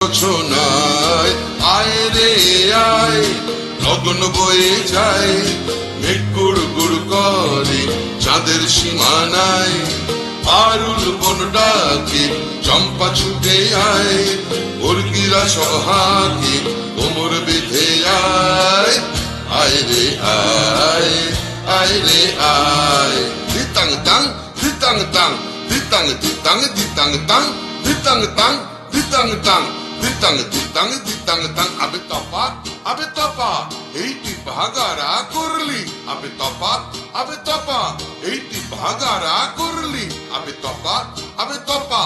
রচনায় আয় রে আয়, লগন বয়ে যায়, মেঘ গুড় গুড় করে চাঁদের সীমানায়, পারুল বন ডাকে চম্পা ছুটে আয়, মুরগিরা সব হাঁকে কোমর বেঁধে আয়, আয় রে আয়, আয় রে আয়। দিতাং তাং দিতাং তাং দিতাং দিতাং দিতাং তাং দিতাং তাং দিতাং তাং দিতাং দিতাং দিতাং তাং। আবে তপা এইটি ভাগারা করলি, আবে তপা এইটি ভাগারা করলি, আবে তপা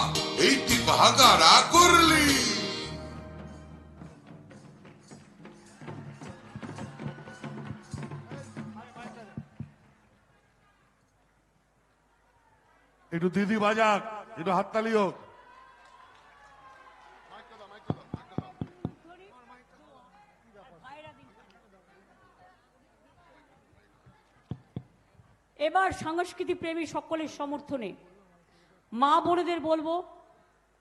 এইটি ভাগারা করলি। একটু দিদি বাজাক, একটু হাততালি হোক। এবার সংস্কৃতি প্রেমী সকলের সমর্থনে মা বোনেদের বলবো,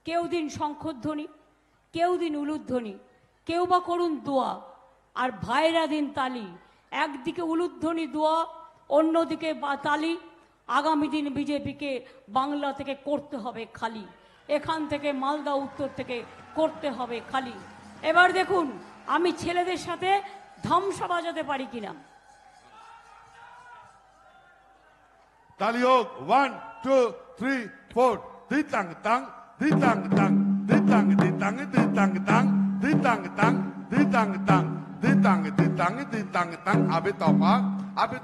কেউ দিন শঙ্খধ্বনি, কেউ দিন উলুধ্বনি, কেউ বা করুন দোয়া, আর ভাইরা দিন তালি। একদিকে উলুধ্বনি দোয়া, অন্যদিকে বা তালি। আগামী দিন বিজেপিকে বাংলা থেকে করতে হবে খালি, এখান থেকে মালদা উত্তর থেকে করতে হবে খালি। এবার দেখুন আমি ছেলেদের সাথে ধামসা বাজাতে পারি কিনা। তালি হোক, 1 2 3 4। দিতাং তাং দিতাং তাং দিতাং দিতাং দিতাং তাং দিতাং তাং দিতাং তাং দিতাং দিতাং দিতাং তাং। আবে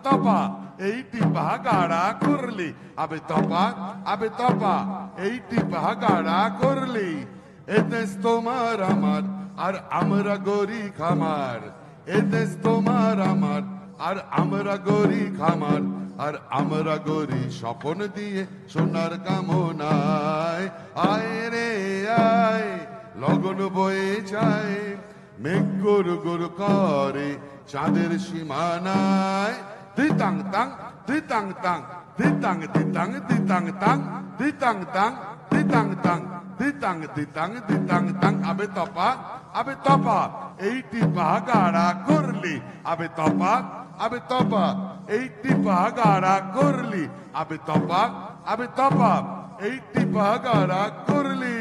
তপা এইটি ভাগাড়া করলি, আবে তপা এইটি ভাগাড়া করলি। এ দেশ তোমার আমার আর আমরা গরি খামার, এ দেশ তোমার আমার আর আমরা গরি খামার, আর আমরা গরি স্বপন দিয়ে সোনার কামনায়। আয় রে আয়, লগন বয়ে যায়, মেঘ গুড় গুড় করে চাঁদের সীমানায়। দিতাং তাং দিতাং তাং দিতাং দিতাং দিতাং তাং দিতাং তাং দিতাং তাং দিতাং দিতাং দিতাং তাং। আবে তপা এইটি ভাগাড়া করলি, আবে তপা এইটি ভাগাড়া করলি, আবে তপা এইটি ভাগাড়া করলি।